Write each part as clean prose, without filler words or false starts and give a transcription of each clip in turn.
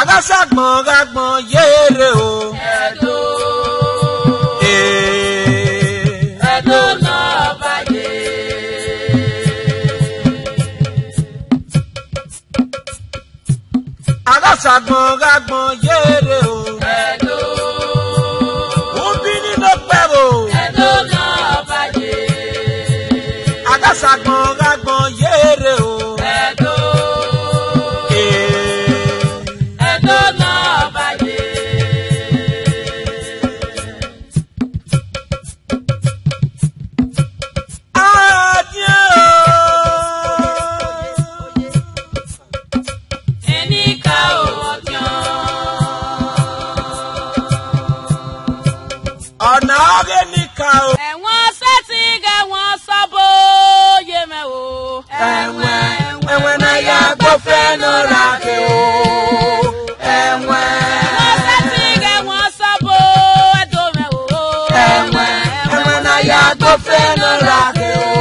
Aghasagbon yere o. Edo na baye. Aghasagbon yere o. Edo. Ubini no pebo. Edo na baye. Aghasagbon yere o. Edo. Edo na baye. Enika otion. Ọ̀nà ọ̀gẹ́nìkà o. Ẹ̀wọ̀n sẹ́tì gẹ̀wọ̀n sọ́bọ̀ yẹmẹ̀ o. Ẹ̀wọ̀n náà yà gbọ́fẹ́ náà rà kí o. Ẹ̀wọ̀n sẹ́tì gẹ̀wọ̀n sọ́bọ̀ ẹ̀dọ́mẹ̀ o. Ẹ̀wọ̀n náà yà gbọ́fẹ́ náà rà kí o.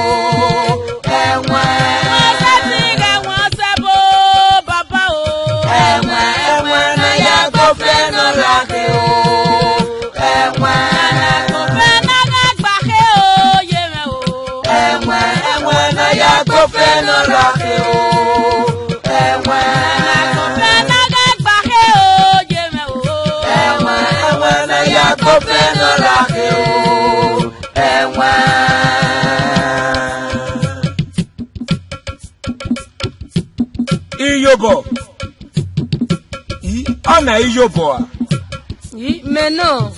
Ẹ̀wọ̀n sẹ́tì gẹ̀wọ̀n sẹ́bọ̀ bàbá o. Ẹ̀wọ̀n náà yà gbọ́fẹ́ náà rà kí o. Ẹ̀kọ́fẹ́ náà gbàgbé o yẹmẹ̀ o. Ẹ̀wọ̀n náà yà gbọ́fẹ́ náà rà kí o. Ẹ̀kọ́fẹ́ náà gbàgbé o yẹmẹ̀ o. Ẹ̀wọ̀n náà yà gbọ́fẹ́ náà rà kí o. Iyobo. Ọ̀nà Iyobo a. Meno.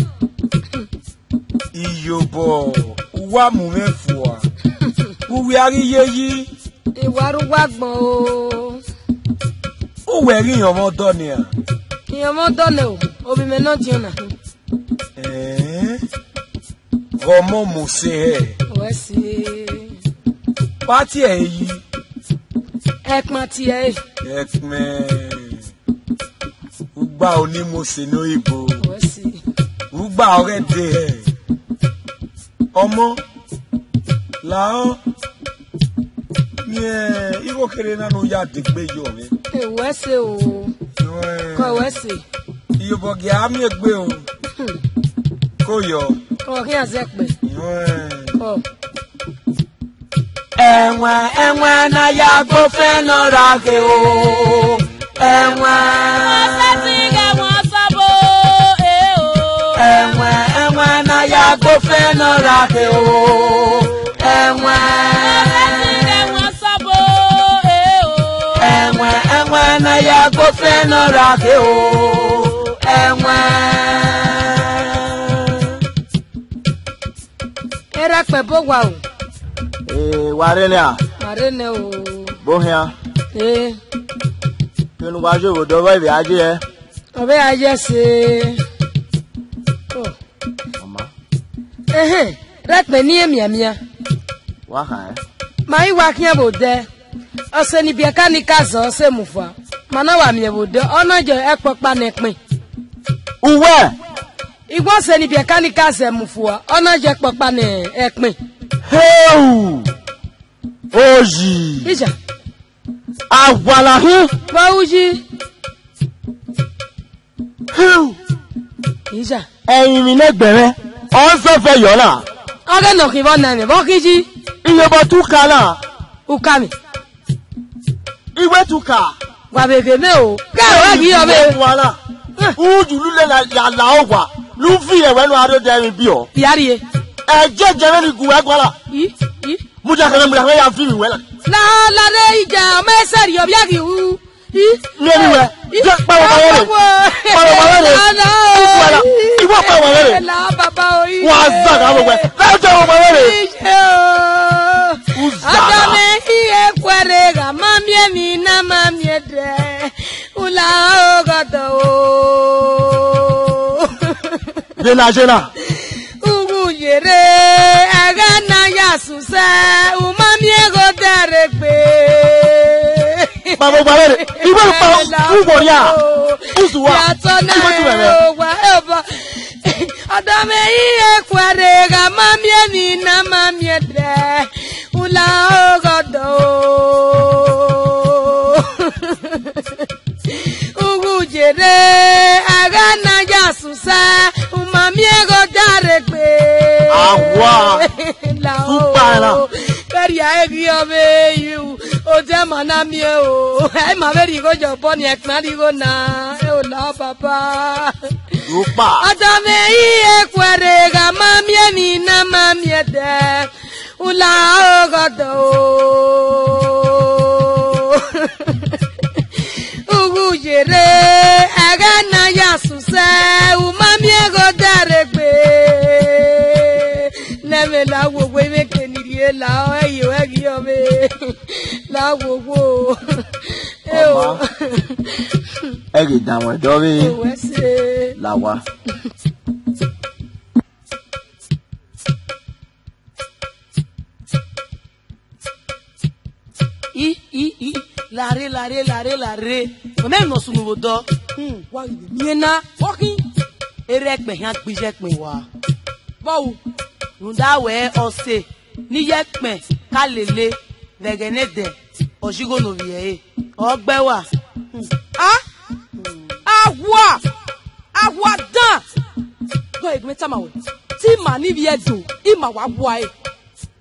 Iyobo. Uwa mu mefua. Uwe ariyeyi. Iwarugbon o. Uwe ri ọmọ dọ́ni a. Iyomo done o. Obi meno tiona. Ọmọ Mose ẹ̀. Wesi. Pati ẹ̀ yí. Ekma ti e. Ẹ̀pẹ́. Ugba oní Mose ní Ìgbò. Wesi. Ugba ọ̀rẹ́ dé ẹ̀. Ọmọ. Làọ́. Irú kéré náà ló yá dìgbé yọ mi. Wesi o. Ko wesi. Iyobo gẹ̀ á mi gbé o. Kó yọ. Ko ri azekpe. Oh. Ẹ̀wọ̀n náà yà gbọ́fẹ́ náà rà kí o. Ẹ̀wọ̀n sẹ́tì gẹ̀wọ̀n sọ́bọ̀ o. Ẹ̀wọ̀n náà yà gbọ́fẹ́ náà rà kí o. Sẹ́tì gẹ̀wọ̀n sọ́bọ̀ o. Ẹ̀wọ̀n náà yà gbọ́fẹ́ náà rà kí o. Era pe bo wa o. Warene a. Marene o. Bohia. Kinu wajo wo do bi aje e. Obe aje se. Oh. Mama. Rekpe ni emiamia. Wa kan. Mai wa kian bo de. Ose ni bia kanika zo se mufa. Mana wa mi bo de. Ona je epopa na pin. Uwe. Igbo se ni bia kanika se mufa. Ona je epopa na epin. Heu. Oji. Ija. Agwala hu. Ba uji. Heu. Ija. Ẹ̀yin mi legbere. On so fe yo la. Oge no ki bon na mi. Bo kiji. Iyobo tuka la. Ukami. Iwe tuka. Wa bege me o. Ka wa gi obe. Wala. Uju lule la ya la ogwa. Lu fi e wenu ado de mi bi o. Yari e. Eje jere ni guwe gwala. Muja kana muja ya fi mi wela. La de ija me seri obi agi u. Ni anywhere. Je pa wa wele. Pa wa wele. Wala. Iwo pa wa wele. La baba o yi. Wa za ga wo we. La je wa wele. Adame iye kwere ga mamie mi na mamie de. Ula o godo o. De la jena. Ugu yere aga na ya suse umamie go dare pe. Babo wele. Iwo pa ugo ya. Usuwa. Ya tona wa eba. Adame iye kwere ga mamie mi na mamie de. Ula o godo. jere agana ya susa umamiego darekbe awa supala kari aegi obe you o je mana mi o e ma veri go jo boni e kan go na e o la papa supa adame iye kwere ga mami ni na mami de ula ogodo Ugujere agana ya suse umamiego darekbe neme la wo me keniri la ayo egi obe la wo Mama egi danwe dobi lawa Lare. O me no sunu wodo. Wa miena fucking Ere pe han gbije pe wa. Bawo. Nda we ose. Ni ye pe kalele vegenede. Ojigo no vie. Ogbe wa. Agwa dan. Go e gbeta ma we. Ti ma ni vie do. I ma wa bua e.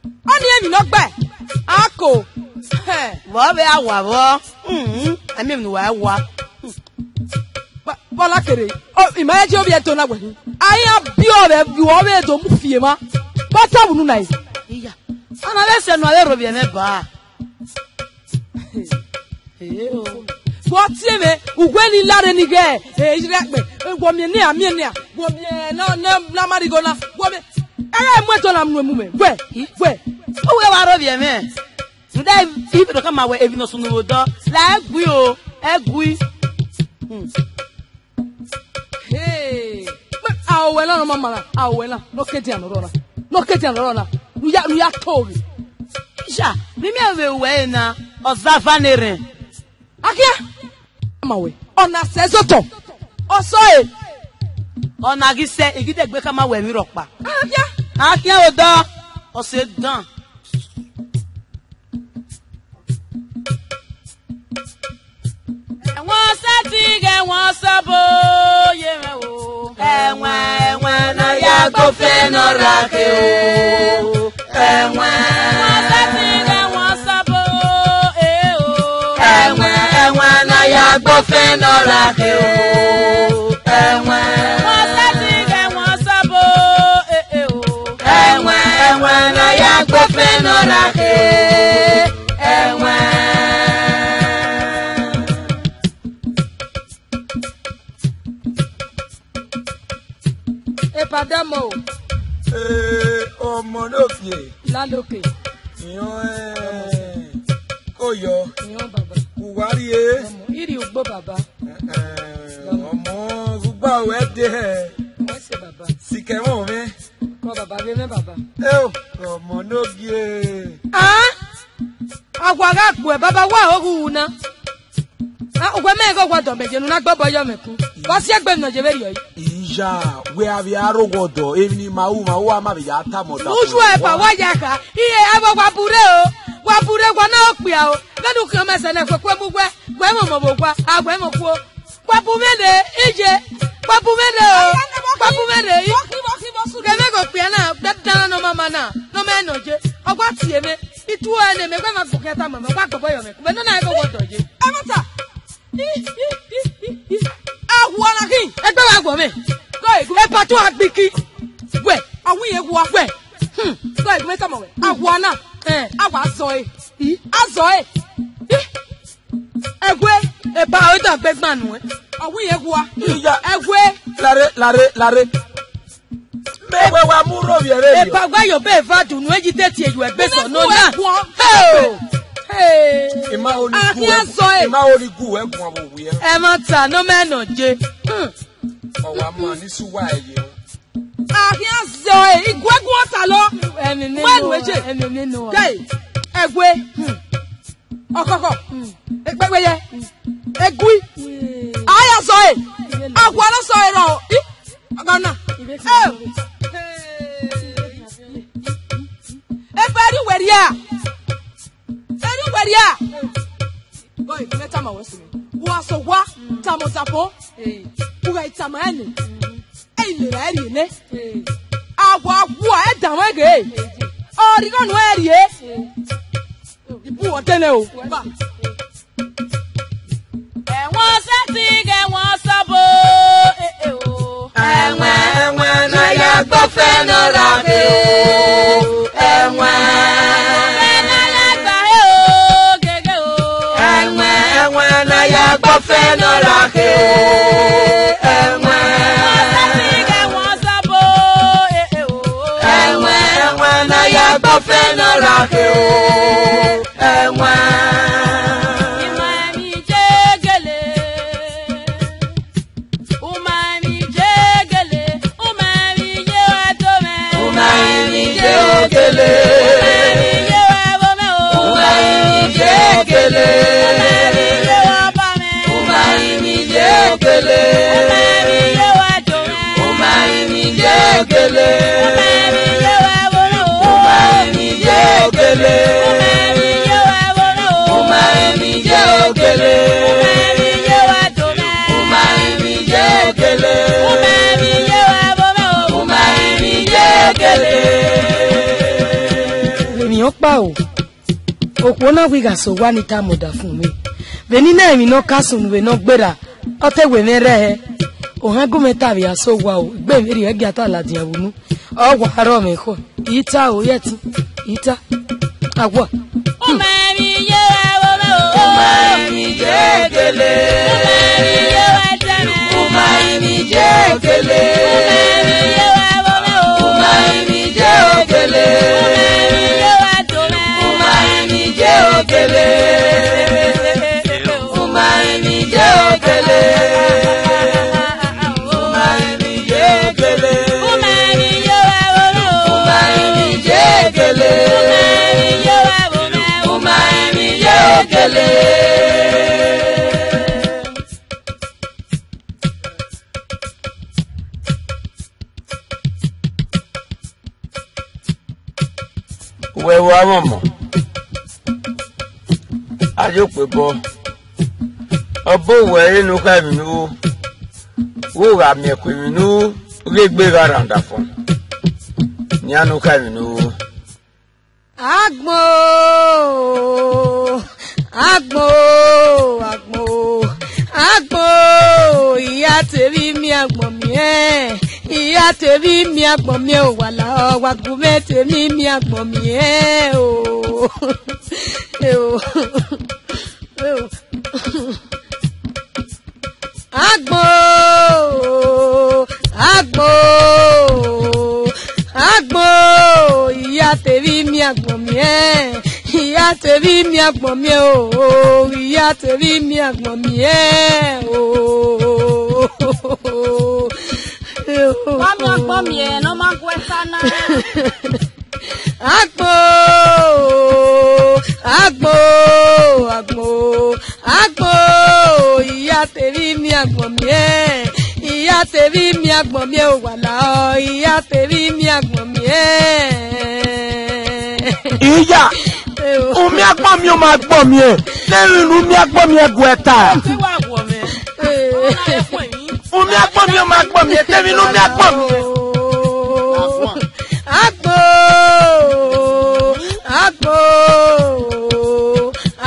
Oni emi no gbe. Ako. Wo be awa wo. Ami mi wa wa. Bola kere. Oh, imagine obi eto na gbe. Aya bi ore bi wo be do mu fie ma. Bota bunu na yi. Iya. Ana le se no ale ro bi me ba. What me ugweni lare ni ge ire pe gwo mi ni ami ni a gwo mi na marigo na gwo mi mu eto na mu me gwe o we wa ro bi me nda if do kama we evi no sunu wodo la egui o egui awe la no mama awe la no keti an ro na nu ya tori sha mi we na ozavanere akia mawe ona sezoto oso e ona gise igide gbe kama we mi ropa akia odo o se dan wọ́n sati ge wọ́n sabo ye me wo enwe na ya gofe no rake o enwe wọ́n sati ge wọ́n sabo o enwe na ya gofe no rake o enwe wọ́n sati ge wọ́n sabo o enwe na ya gofe no rake enwe Padamo ọmọ no fie laloke yan oyo yan baba uwari iri ugbo baba ọmọ gba we de wọ́n ṣe baba sike mo me ko baba be me baba ọmọ no fie agwa ga ku e baba wa ogu na ogwe me go gwa do meje nu na gbo boyo meku ko si egbe no je beri yo ija we abi arogodo emi mawu ama be ya ta mo ta uju e pa wa ya ka iye agwa bure gwa na opia o ledu kan mese na kwe bugwe gwe mo bogwa agwe mo ku gwa bu mele ije gwa bu mele gene go pia na dada no mama na no me no je ogwa tie me itu ene me gwa ma buketa mama gwa gbo yo me ku no na go godo je amata ahuana ki egbe wa gbo me e patu agbiki we awun ye gwa we so e meta mo we ahuana awa azo egwe e ba o da gbegbanu awun ye gwa egwe lare mewe wa mu ro bi ere e ba gwa yo be va dunu eji teti eju egbe so no na ima ori gu egun abo wi e mata no me no je o wa mo ni suwa eye ahia zo igwegun ota lo wenu eje egwe okoko egbegbe egui aya zo agwa no so ero agana eferi weria boy meta ma wesi wa so wa tamotapo Uga itamani. Le rari ne. Agwa danwege. Ori kan weri e. Ibu otele o. Wọ́n sẹ́tì gẹ̀ wọ́n sọ́bọ̀ o. Ẹ̀wọ̀n náà yà gbọ́ fẹ́ nọ́ra mi o. Ẹ̀wọ̀n náà yà gbà o gègé o. Ẹ̀wọ̀n náà yà gbọ́ fẹ́ nọ́ra mi o. Ẹ̀wọ̀n sẹ́tì gẹ̀ wọ́n sọ́bọ̀ o. Ẹ̀wọ̀n náà yà gbọ́ fẹ́ nọ́ra mi o. Ẹ̀wọ̀n. O okona wiga so wani ta moda fún mi beni na mi no kasun we no gbera ote we mi re o han go meta bi aso wa o gbe mi ri e ata la dia wunu o wa ro mi ko ita o yeti ita agwa o ma mi ye wo me o ma mi je gele o ma mi ye wa teme o ma mi je gele o ma mi ye wo me o ma mi je gele Wewe amomo ajo pe bo obo we nu ka mi nu wo ra mi pe mi nu le gbe randa fun ni anu ka mi nu agbo iya tèmi mi agbon mi iya tèmi mi agbon mi o wala wa gume tèmi mi agbon mi o agbo iya tèmi mi agbon mi iya tèmi mi agbon mi o iya tèmi mi agbon mi o wa mi agbon mi no ma gwe sana agbo iya tèmi mi agbon mi iya tèmi mi agbon mi o wala iya tèmi mi agbon mi iya o mi agbon mi o ma gbon mi lẹ́yìn mi agbon mi ego eta se wa wo me o mi agbon mi o ma gbon mi tèmi nu mi agbon mi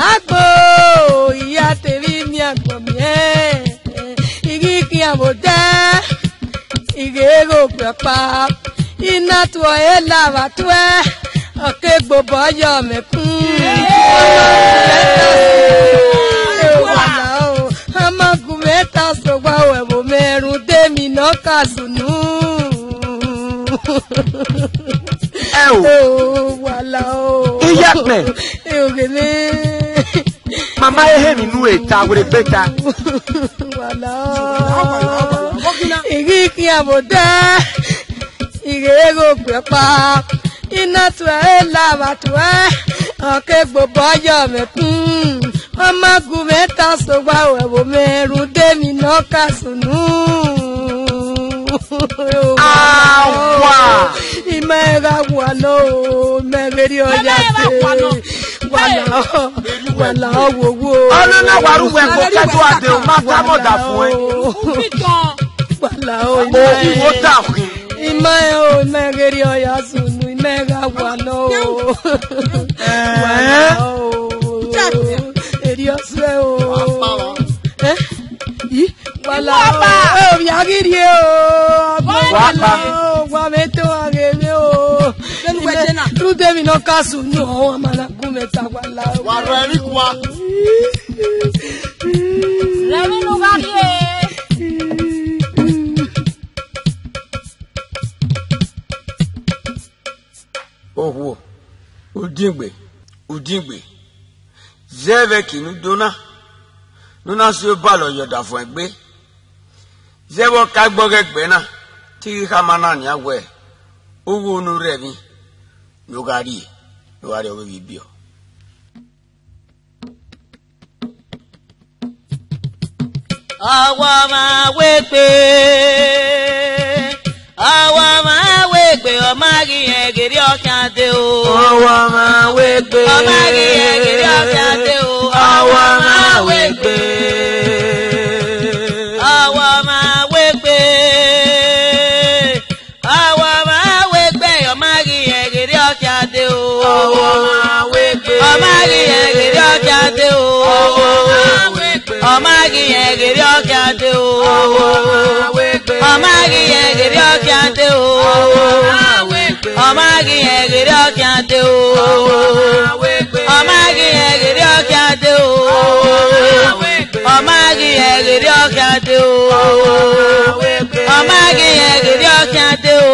agbo iya tèmi mi agbon mi igi ki amoda igego papa ina to e lava to e oke gbobo yo me kun amagumeta so gba we bo merun tèmi no kasunu wala o iya pe ogele mama ehe mi nu eta we beta wala igi ki aboda igego pepa ina to e lava to e oke gbobo yo me kun amagumeta so gba we bo merun tèmi no kasunu awa imega wano me verio ya wala wo. Olu na waru we ko keto ade o ma ta mo da fún ẹ. Wala o. O wo ta fún. Ima o megeri o ya sunu mega wala o. Wala o. Eriose o. Wala o. Yagiri o. Wala o. Wa meto ageme o. Trude mi no kasu no amana kumeta wala. Waro eri kwa. Lẹ́mi ló bá dé. Oho. Udingbe. Zeve kinu dona. Nuna si o ba lo yoda fún egbe. Zewo ka gbogegbe na. Ti ka mana ni awe. Owo nu re mi. Logari owe bibio. Awa ma wegbe omagi egiri okade o. Awa ma wegbe Omagi egiri okade o. Awa ma wegbe omagi egiri okade o. Awa ma wegbe Omagi egiri okade o. Omagi egiri okade o. Omagi egiri okade o. Omagi egiri okade o. Omagi egiri okade o. Omagi egiri okade o. Omagi egiri okade o.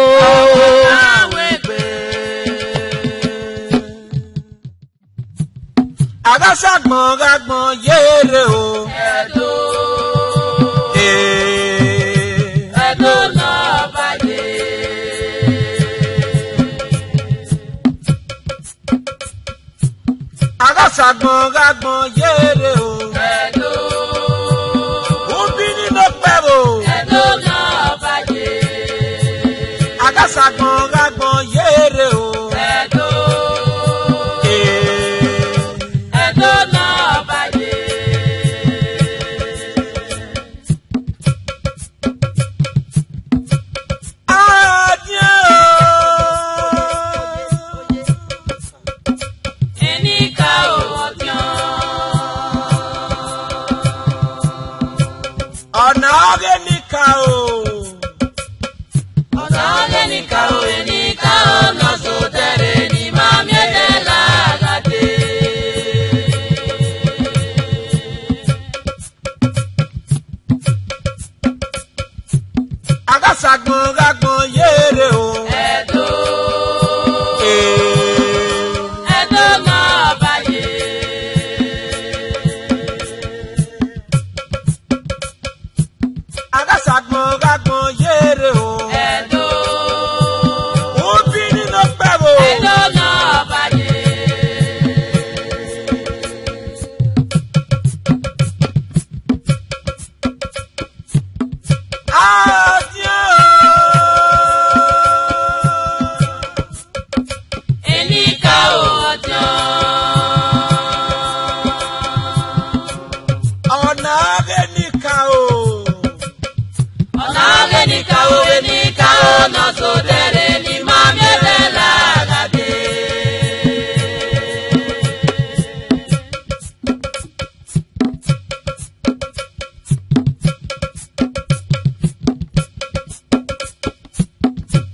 Aghasagbon yere o. Edo na baje. Aghasagbon yere o. Edo. Obini no pero. Edo na baje. Aghasagbon yere o. Edo. Edo na baje. Enika owotian. Ọ̀nà ọ̀gẹ̀ nìka o. Ọ̀nà ọ̀gẹ̀ nìka o. Enika ọ̀nà sọ̀tẹ̀rẹ̀ ni màmí ẹ̀dẹ̀ làgàdé. Aghasagbon yere o. Edo. Edo na baje. Aghasagbon yere o. Edo. Obini no pero. Edo na baje. Enika owotian. Ọ̀nà ọ̀gẹ̀ nìka o. Ọ̀nà ọ̀gẹ̀ nìka o. Enika ọ̀nà sọ̀tẹ̀rẹ̀ ni màmí ẹ̀dẹ̀ làgàdé.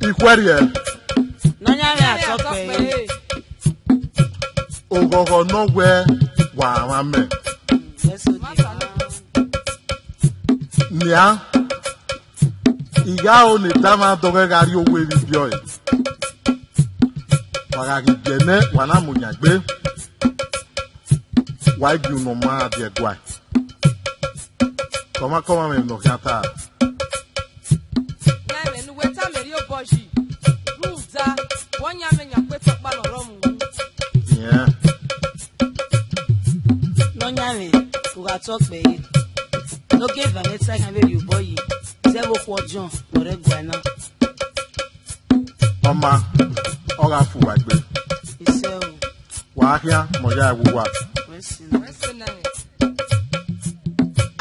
Ikwerie. Nonyame atọpe. Ogogo no we wa mame. Nia. Iga o ni dama doge gari owe bibio e. Waga gene wana munyagbe. Wa igi no ma de gwa. Koma me no kata. Yeah. Nonyame ugatọpe. No give Vanessa can be you boy. Zero for John or a guana. Oma oga fu wa gbe. Iseo. Wahia, Moya, Wua.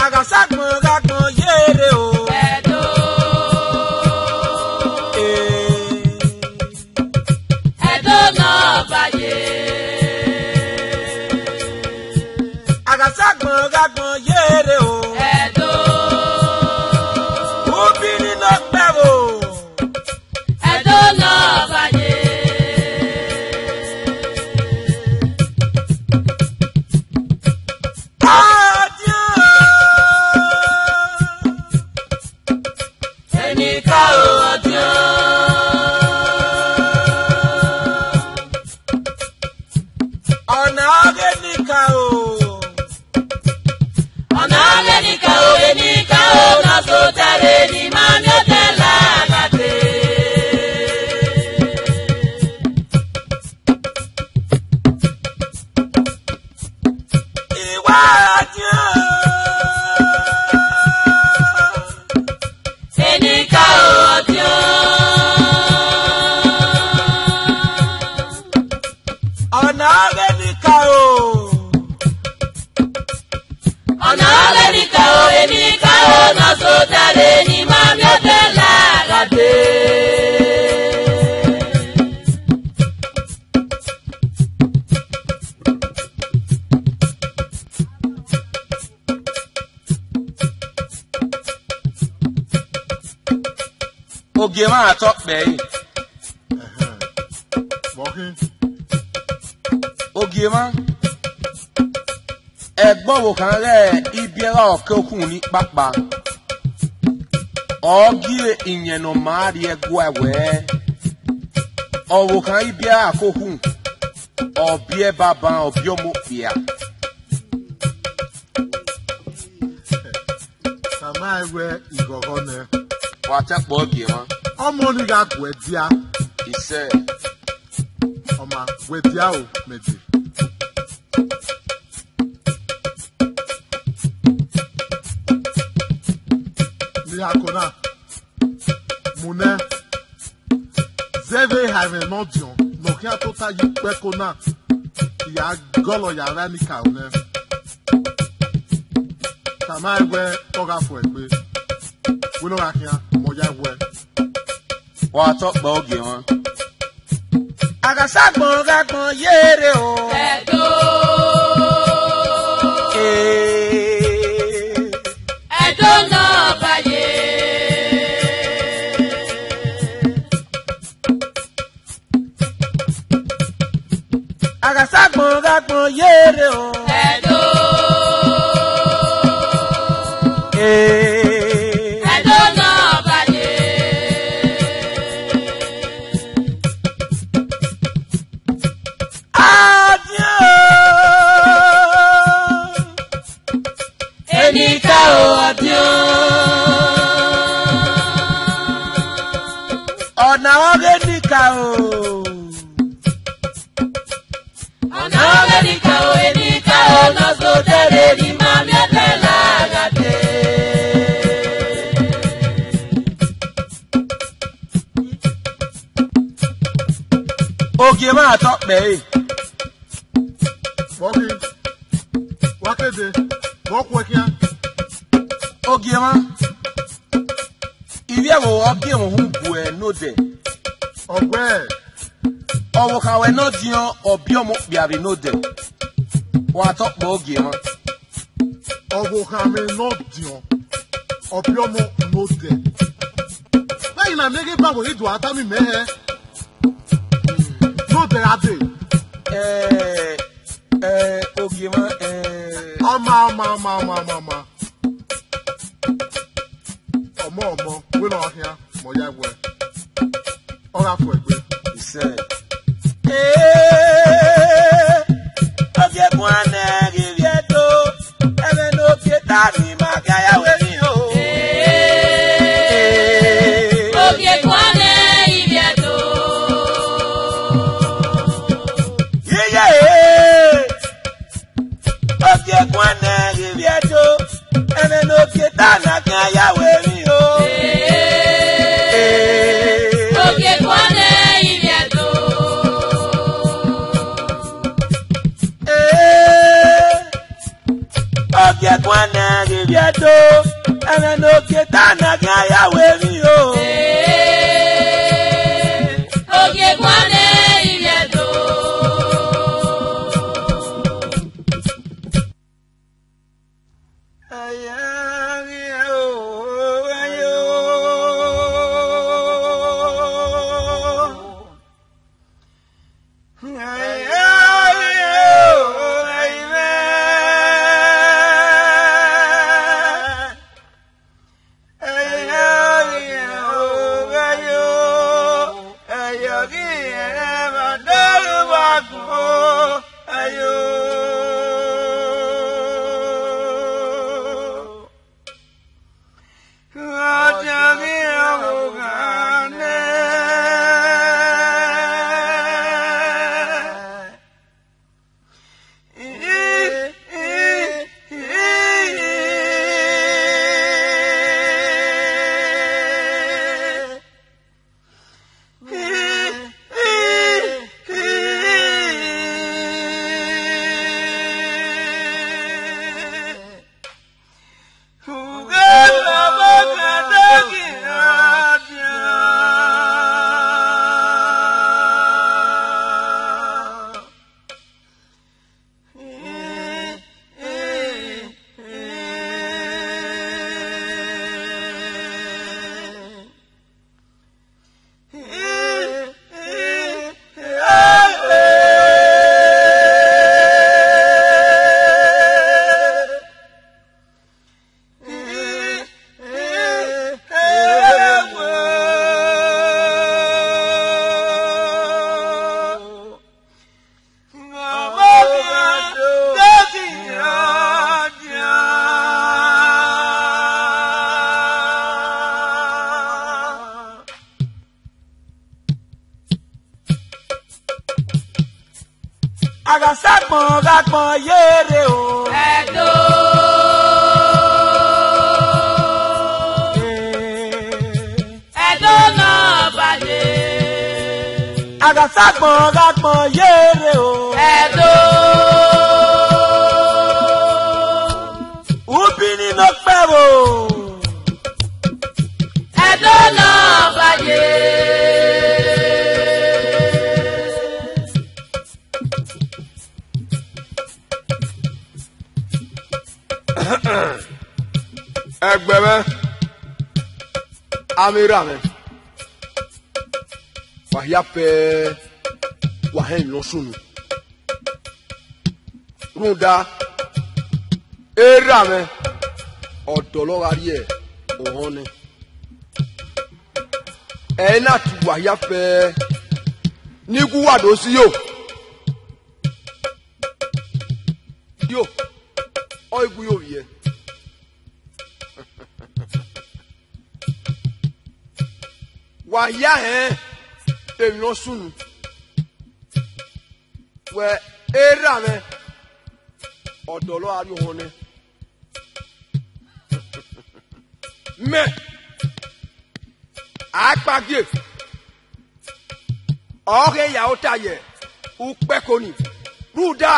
Aghasagbon yere o. Edo. Edo no baye. Aghasagbon yere o. Edo. Obìnrin ló pẹ́ o. Edo no baye. Enika odio. Ọ̀nà Aghanika o. Ọ̀nà Aghanika o, enika o, na so tare ni mami otela agate. Ìwà àjẹ́. Enika odio. Ọ̀nà Aghanika o. Ọ̀nà Aghanika o, enika o, na so tare ni mami otela agate. Oge máa tọ́ pẹ́ yìí. Walking. Oge máa. Ẹ̀gbọ́n wo kan rẹ̀ ibi ẹ̀rọ ọ̀kẹ́ òkun ní pápá. Ọ̀gíre ìyẹn nà máa rí ẹgbọ́ ẹ̀wẹ́. Ọ̀wọ̀ kan ibi ẹ̀rọ àkókùn. Ọ̀bí ẹ̀ bàbá ọ̀bí ọmọ ìyá. Samawe Igogone. Wà á tẹ́pọ̀ oge wọn. Omoniga Gwedia. Ìṣe Oma Gwedia o Meji. Liakona. Mune. Zeve have not John. Nokia tota Yipekona. Ya golo ya ranika one. Samawe Toga Fwekwe. Wilo Rakia Moya We. wà á tọ́pọ̀ oge wọn. Aghasagbon yere o. Edo. Edo no baye. Aghasagbon yere o. Edo. Edo no baye. Enika odio. Ọ̀nà Aghanika o. Ọ̀nà Aghanika o, enika o, na so tare ni mami otela agate. Oge máa tọ́ pẹ́ yìí. Walking. Wakede. Walkwekia. Oge wọn. Ìwé ẹ̀wọ̀ ọ̀gẹ́ òun bu ẹ̀ nóde. Ogwe. Ọ̀wọ̀ kàwé náà diyan ọ̀bí ọmọ pìàrí nóde. Wà á tọ́pọ̀ oge wọn. Ogokame no dion. Opiomo no de. Lẹ́yìn náà méjì báwo ìdùn àtàmì mẹ́hẹ́. No de adé. Oge wọn. Ọmọ. Wílọ̀ ọ̀hìá mọ̀yá ẹ̀wẹ̀. Ọ̀rá fún ẹ̀gbẹ́. Ìṣe. Oge kún àná rírí ẹ̀dọ́. Ẹ̀rẹ̀ ní oge tàbí máa gáyàwó rí o. Oge kwane ibiedo. Yíyẹ oge kún àná rírí ẹ̀dọ́. Ẹ̀rẹ̀ ní oge tàbí gáyàwó rí o. Oge kwane ibiedo. Ghana gaya wevi o. Oge kwane iyedo. Aghasagbon gagbon yere o. Edo. Edo no baje. Aghasagbon gagbon yere o. Edo. Ubini no pebo. Edo no baje. Egbeme amirame wahiape wahen losunu runda erame odolo ari e ohone ena tu wahiape nigu wado si yo oigu yo ye wàyà hẹ́n èèyàn sùnù wẹ̀ ẹ̀rà mẹ́ ọ̀dọ̀ lọ́wọ́ àrí òun ni mẹ́ àápàgé ọ̀hẹ́ ìyàwó tàyẹ̀ ùpẹ́kọ̀nì rúdà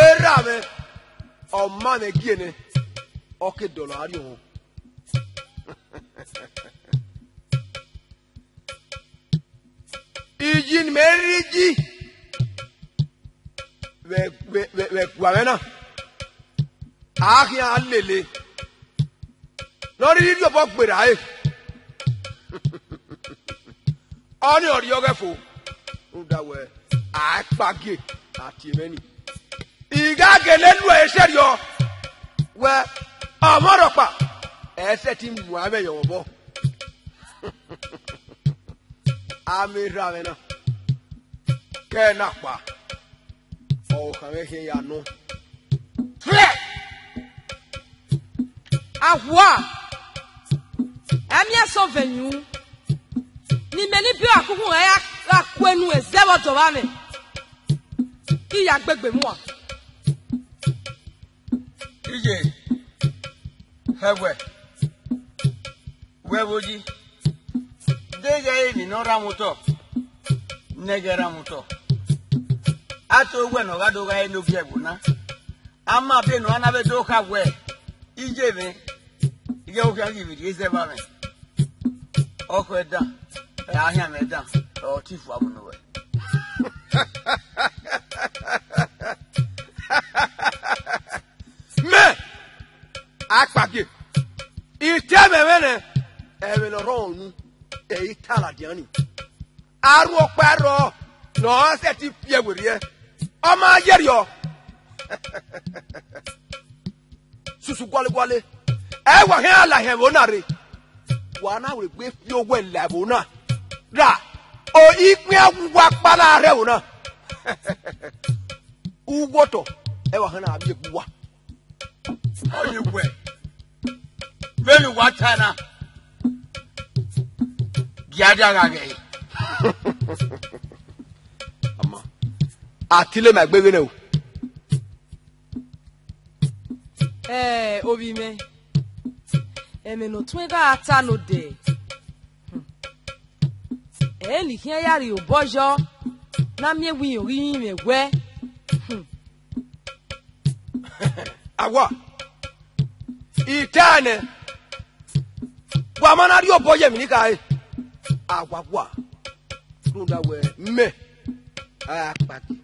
ẹ̀rà mẹ́ ọ̀ma mẹ́ gíẹ̀ ni ọ̀kẹ́ dọ̀lọ́ àrí òun. Ijin meriji ve guamena ahia lele lórí video bo gbera e oni ori ogefo ndawe apage ati emeni igage lelu eserio we amoropa ese ti mu ameyo bo Amiravena Kenapa O Kamehe Yano Fle Ahwa Amia so venue Ni meni bi akuhu e akwenu ezebo to ba me Iya gbegbe mu a Ije Hewe Wewoji Dege ni no ramuto Nege ramuto Ato we no gado ga eno bi ebuna Ama be no anabe do ka we Ije me You can give it. Is the moment. Okay, done. I am a done. Or chief woman away. Me, akpaki. Ite me mene. Ewe no ron. Itala diani. Aru okparo. No se ti pie wuriye. Oma yerio. Susu gwale. Ewa he ala he wonare. Wana we gbe fi owo ele wona. Ra. O ikpe agwa kpala re wona. Ugoto. Ewa he na abi ebuwa. Anyway. Very what China. Giadagage. Ama. Atile magbege ne o. Obi me. Eme no twinga ata no de. Ni hia yari obojo. Na me wi ori me gwe. Agwa. Itane. Wa mana ri oboje mi ni kai. Agwa. Runda we me. Akpaki.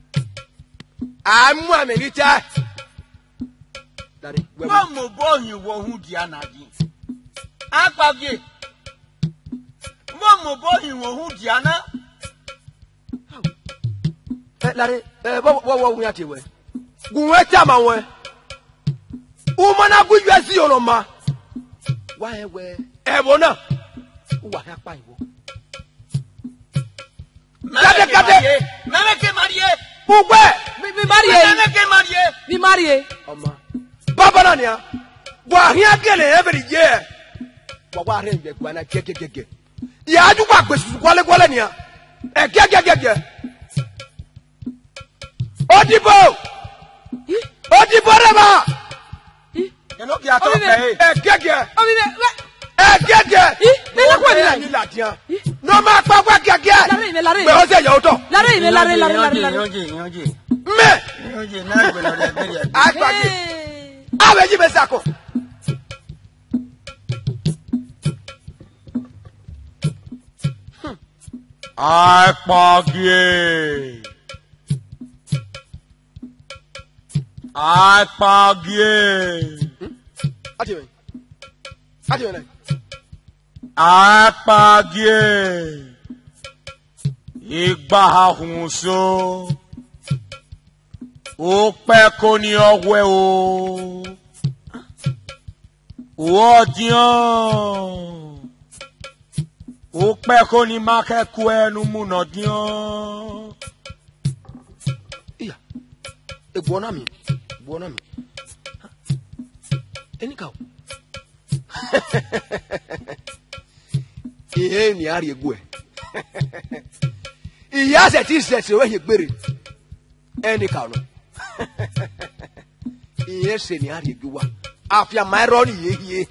Amu amerita. Daddy, One more boy you won't who Diana. Akpagi. One more boy you won't who Diana. Larry, what we are to wear? Gueta mawe. Umana good you see on ma. Why we ebona? What happened? Kate. Mamake Marie. Who where? Mi marie. Oma. Baba Nania. Wa here again every year. Wa renje gwana keke. Ya du kwa kwesu kwale nia. Gege. Odibo reba. Hello, Giato. Gege. Obi me. Gege. Me na kwa ni la dia. No ma pa gege. Lare. Me o se ya oto. Lare. Yoji. Me. Yoji, na gbe lo de bere. Agbage. Awe ji me sako. Akpagi. Ati. Akpagi. Igba ahunso. O pe ko ni owe o. O dian. O pe ko ni make ku enu mu no dian. Iya. Buona mi. Enikao. Ihe ni ari egwu e. Iya se ti se we hegbere. Enikao no. Ihe se ni ari egwu wa. Afia mairo ni yeye.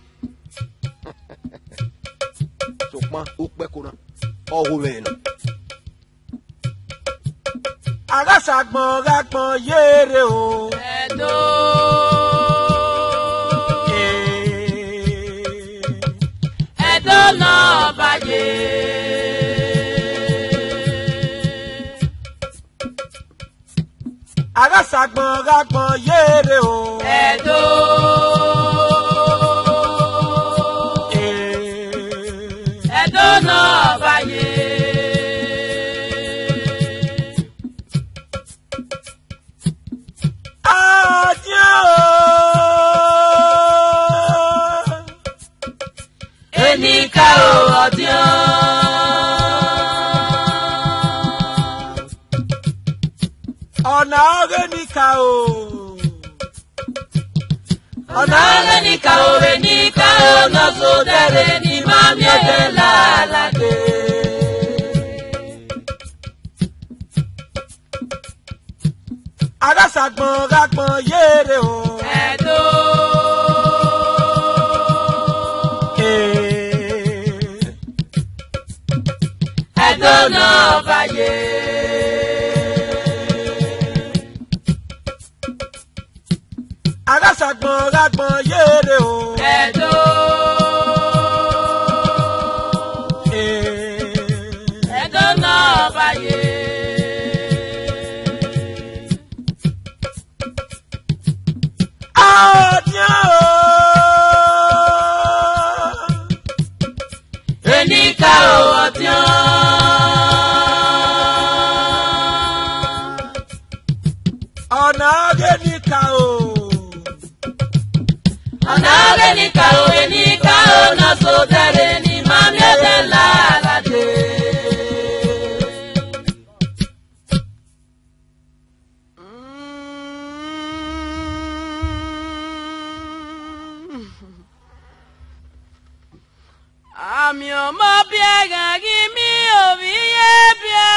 Sokma o pe ko na. Owo me no. Aghasagbon yere o. Edo. Edo no baye. Aghasagbon yere o. Edo. Edo no baye. Enika o odion. Ona Enika o. Enika o no so dere ni mami de la la de. Aghasagbon yere o. Edo. Edo no baye. Aghasagbon yere o. Edo. baye. Enika otion. Enika o enika o na so dere ni mami de la la de. Ami o mo biega gi mi o bi e bia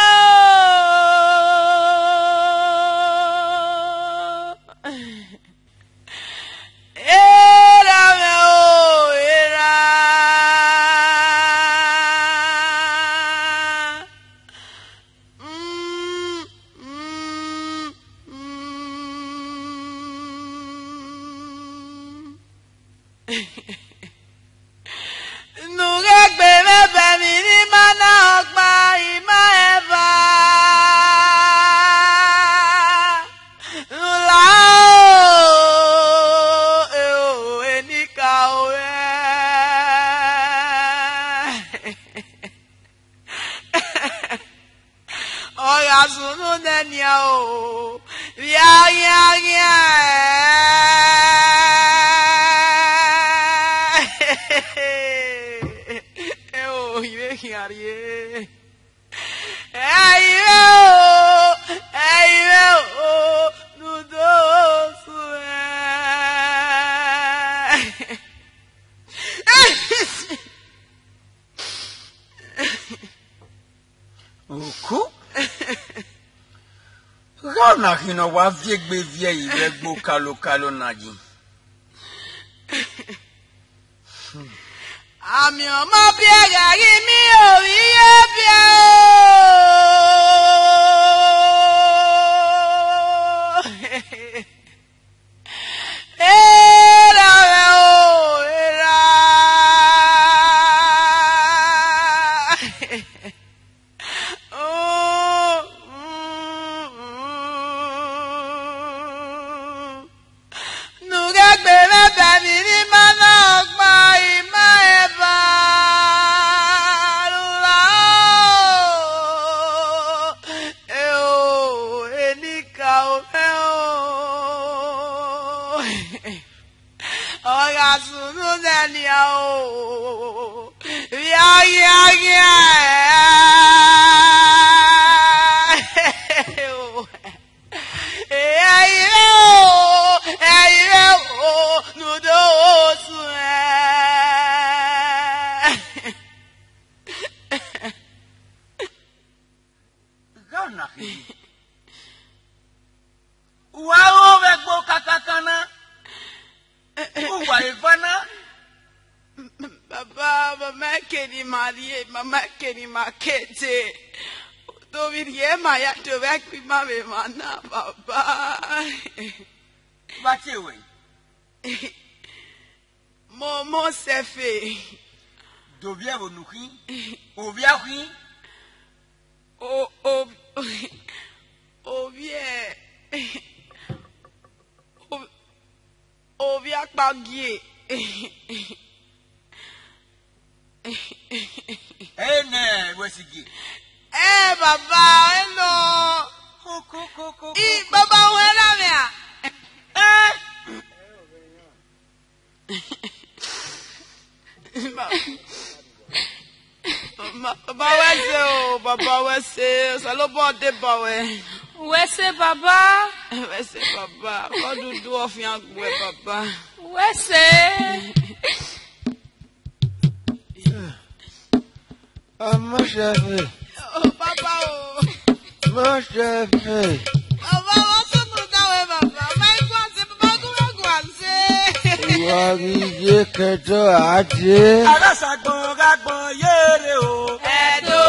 na hino wa viegbe vie iregbo kalo naji. Ami o mo biega gi mi o iye bia Momo sefe. Dovia vonuki. Ovia qui. Ovia bagie. Ne, wesigi. Baba, hello. Baba, where am I? Baba wese salobo de bawe Wese baba what do of young boy baba wese Mon chef. Papa Mon chef. Baba what's up baba my god baba go Wari keto ati. Aghasagbon yere o. Edo.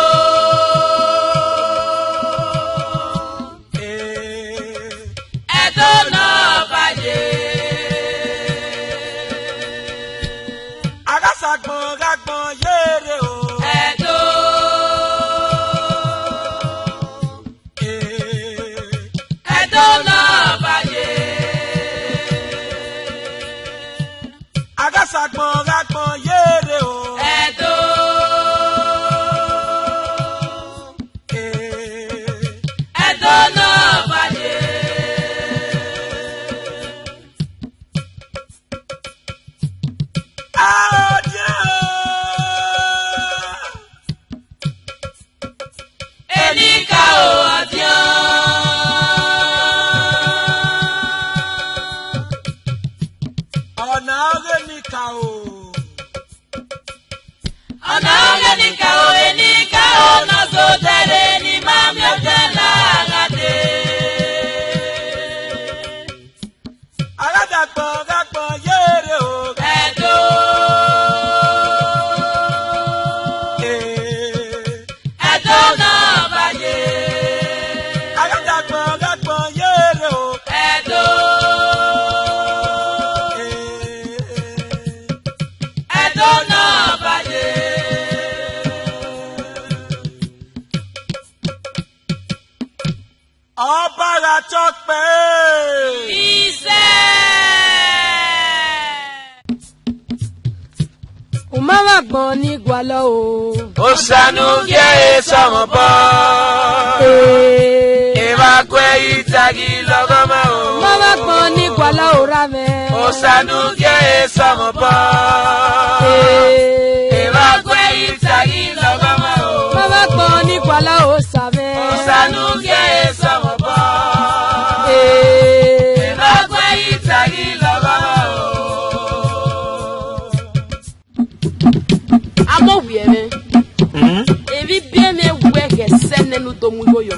Edo no baje. Aghasagbon yere o. Edo. chokpe. Ise. Aghasagbon ni gwala o. Osanu ye samobo. Eva kwe itagi logoma o. Aghasagbon ni gwala o rame. Osanu ye samobo. Eva kwe itagi logoma o. Aghasagbon ni gwala o save. Osanu ye samobo. Eva kwe itagi logoma o. Amo wieme. Evi bien me weke sene no domu yo.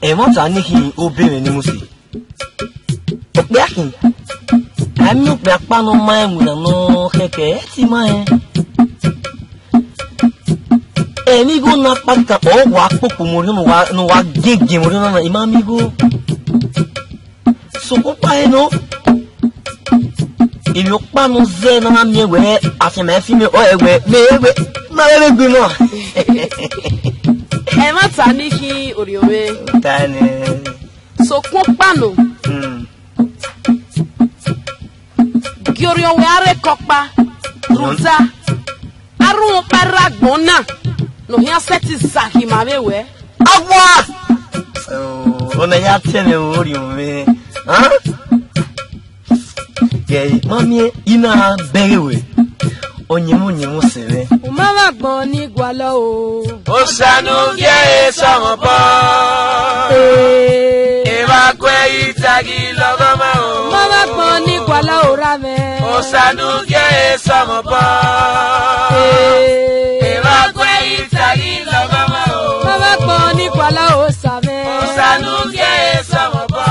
E mo ta ni ki obere ni musi. Ope akin. Ami ope apa no ma mu na no keke ti ma e. Emi go na paka o wa popo mo no wa gege mo no na imami go. So ko pa e no. If you pan no ze na me we afema fi me o ewe me na we gbe mo. E ma ta ni ki oriowe. Tane. So ko pano. Giorio we are kokpa. Ruza. Aru Aghasagbon na. No hia seti zaki ma we we. Agwa. Ona ya tene oriowe. Huh? Gay, mami, ina bewe. Onyemu sere. Aghasagbon ni gwala o. Osanu ye samobo. Eva kwe itagi logoma o. Aghasagbon ni gwala o rame. Osanu ye samobo. Eva kwe itagi logoma o. Aghasagbon ni gwala o save. Osanu ye samobo.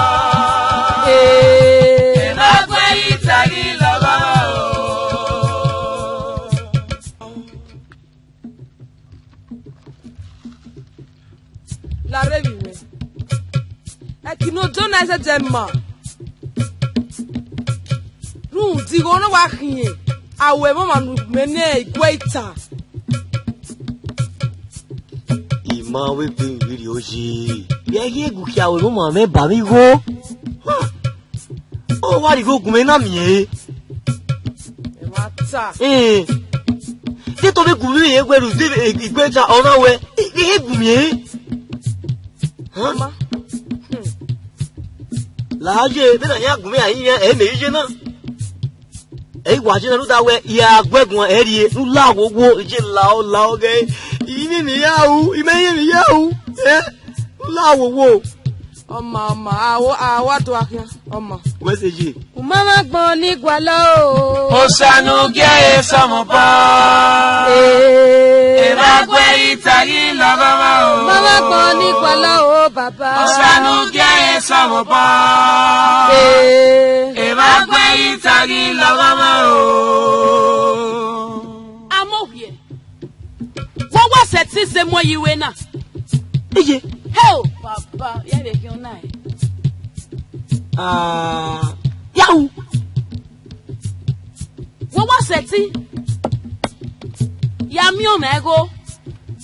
La reviwe. Akino dona ese tema. Ru di go no wa khin. Awe mo manu mene igweita. Ima we pe viri oji. Ye gu ki awe mo me ba mi go. O wa ri go gun me na mi e. E mata. Ti to be gun mi e gberu di igweita ona we. E gun mi e. Mama. Laje be na ya gun mi ayi e me je na. E wa je na lu da we ya gbegun e ri e nu la wowo je la o ge. Imi mi ya u, ime mi ya u. La wowo. Mama, awa to akia. Mama. We se je. Aghasagbon ni gwala o. Osanu ye samobo. Eva kwe itagi logoma o. Aghasagbon ni gwala o baba. Osanu ye samobo. Eva kwe itagi logoma o. Amo wie. What was it since mo yiwe na? Eje. Hell, papa, ya be ki ona e. Yahu. What was it? Ya mi o na ego.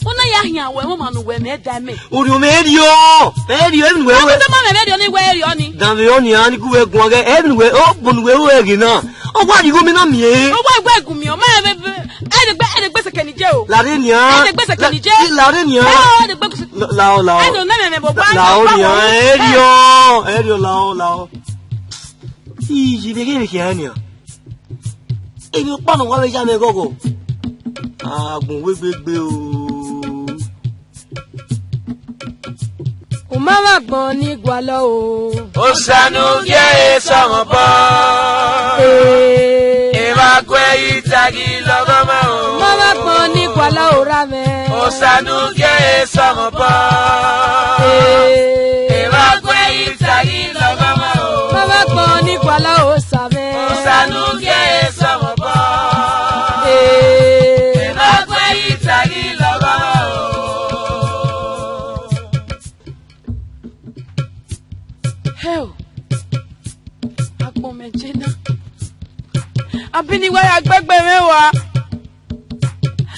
Ona ya hia we mo manu we me da me. Ori o merio. Merio even we. What the man me de oni we eri oni? Dan we oni ani ku we gun age even we o bonu we o egi na. O wa di go mi na mi e. O wa gbe egun mi o ma e de gbe se kenije o. La re ni an. E de gbe se kenije. La re ni an. E de gbe se. La o. E do na me bo ba. La o ni an. Erio la o. Ti ji be ke ke ani. E bi pa no wa be ja me gogo. Agun we gbegbe o. Aghasagbon ni gwala o. Osanu ye samobo. Eva kwe itagi logoma o. Aghasagbon ni gwala o rame. Osanu ye samobo. Eva kwe itagi logoma o. Aghasagbon ni gwala o save. Osanu ye samobo. Eva kwe itagi logoma o. Hell. Agbon me jena. Abini wa agbegbe mewa.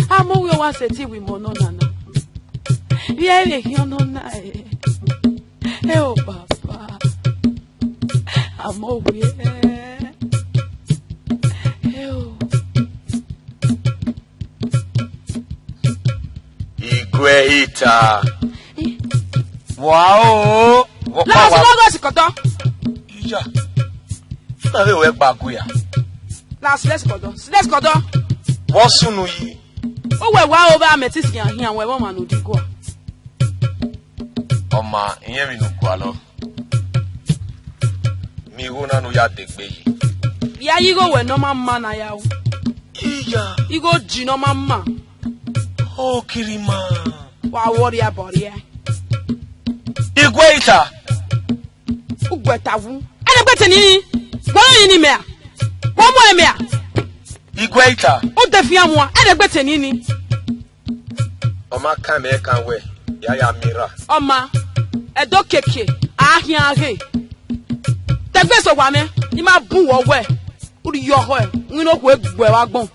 Amo we wa se ti wi mo no na. Bi e le ki ono na e. Oh, Papa. I'm over here. Oh. Igweita. Wow. Last koto. Ija. Na we pagu ya. Let's koto. Wo sunu yi. O we wa over ametisi yan here we man odi go. Oma, iyen mi no kwa lo. Mi wo na no ya degbe yi. Ya yi go we normal man na ya o. Ija. You go ji normal man. Oh, Kirima. Wa worry about it. Igweita. Ugwetawu. Ene gbete ni. Gbo yin ni me a. Gbo mo e me a. Igweita. O defia mo a. Ene gbete ni. Oma kan me kan we. Ya mira. Oma. Edo keke. Ahia ahe. Tegbe so wa me. Ni ma bu wo we. Uri yo ho e. Nino ku egbe wa gbon.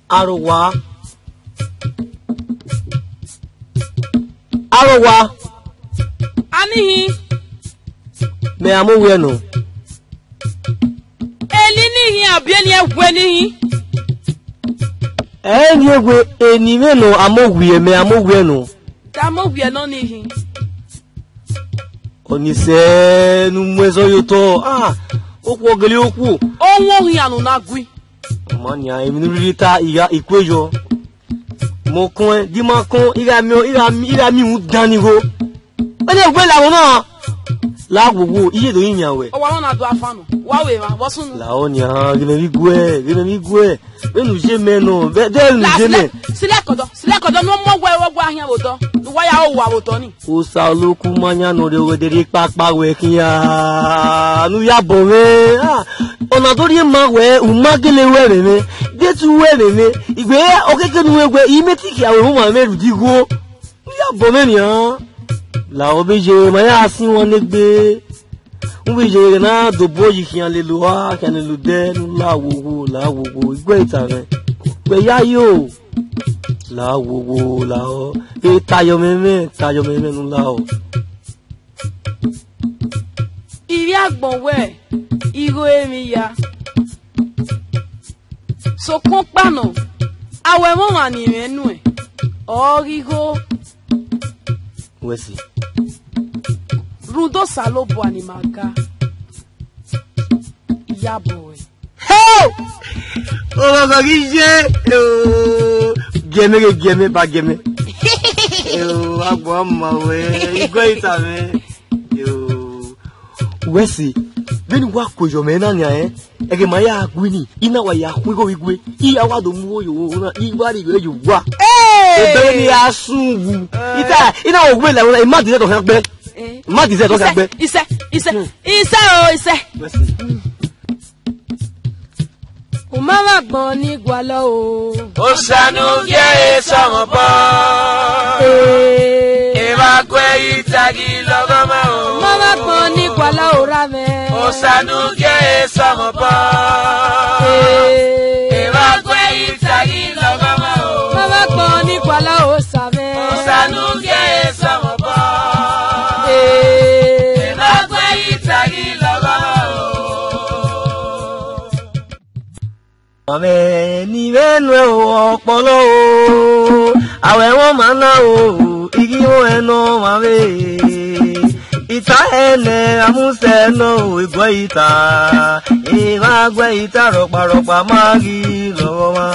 Arowa. Anihi. Me amowe no. Eli nihi abi eni egwe nihi. Eni egwe eni me no amowe no. Ta mo wi no nihi. Onise nu mwezo yoto. Okwo gele okwu. Onwo hi anu na gwi. Mania emi nurita iya ikwejo. Mo kun di ma kun ira mi un danigo. Ene egwe la won na. La gbogbo iye do yin yawe. O wa won na do afanu. Wa we ma wo sunu. La oni gele mi gwe. Benu je me no. Be de nu je me. Sile kodo no mo gwe wo gwa ahia boto. Wa ya o wa boto ni. O sa oloku manya no de wedere papa we kiya. Nu ya bo me. Ona to ri ma we umagele we me. De tu we me. Igbe okeke nu we imeti ki awe mo ma meru digo. Nu ya bo me ni La obeje ma ya sin won legbe. Ubeje na do boyi kiyan le lo wa kan le lo de nu la wo igbe itare. Pe ya yo. La wo la o. E tayo meme nu la o. Iri agbon we. Iro emi ya. So kon pano. Awe mo ma ni menu e. Origo. Wesi. Rudo salobo animaga. Ya boy. Hey! Oh ma gije. Geme ba geme. Agbo ma we. Igweita me. Wesi. Beni wa kojo me na nya ege ma ya agwini. Ina wa ya kwigo igwe. Iya wa do mu yo na iwari go ju wa. Ebe ni asunwu. Ina ogwe la wona imadi to kan gbe. Imadi to kan gbe. Ise. O mama gbon ni gwalo o. O sanu ye somo bo. Eva kwe itagi logoma o. Mama gbon ni gwalo o ra me. O sanu ye somo bo. Eva kwe itagi logoma o. Mama gbon ni gwalo o sa me. O sanu ye somo bo. Eva kwe itagi logoma o. Ame ni wenu opolo o. Awe won ma na o. Igi wo eno ma we. Ita ene amuse no igweita. Iwa gweita ropa magi lowo ma.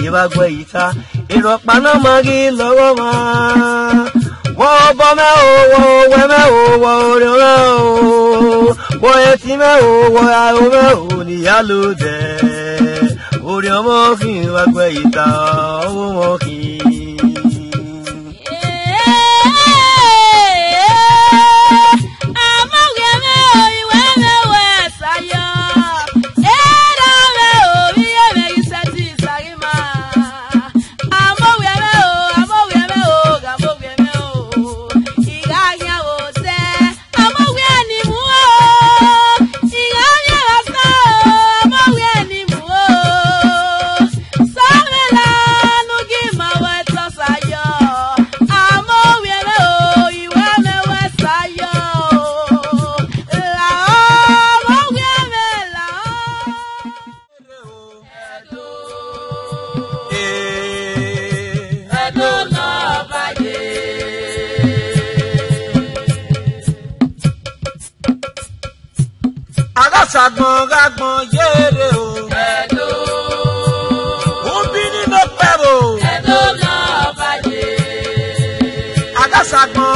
Iwa gweita iropa na magi lowo ma. Wo bo me o, we me o, wo re o. Wo eti me o, wo ya o me o ni ya lo de. Ori omo ki wa gweita, o mo ki. Aghasagbon gagbon yere o. Edo. Ubini no pero. Edo na baje. Aghasagbon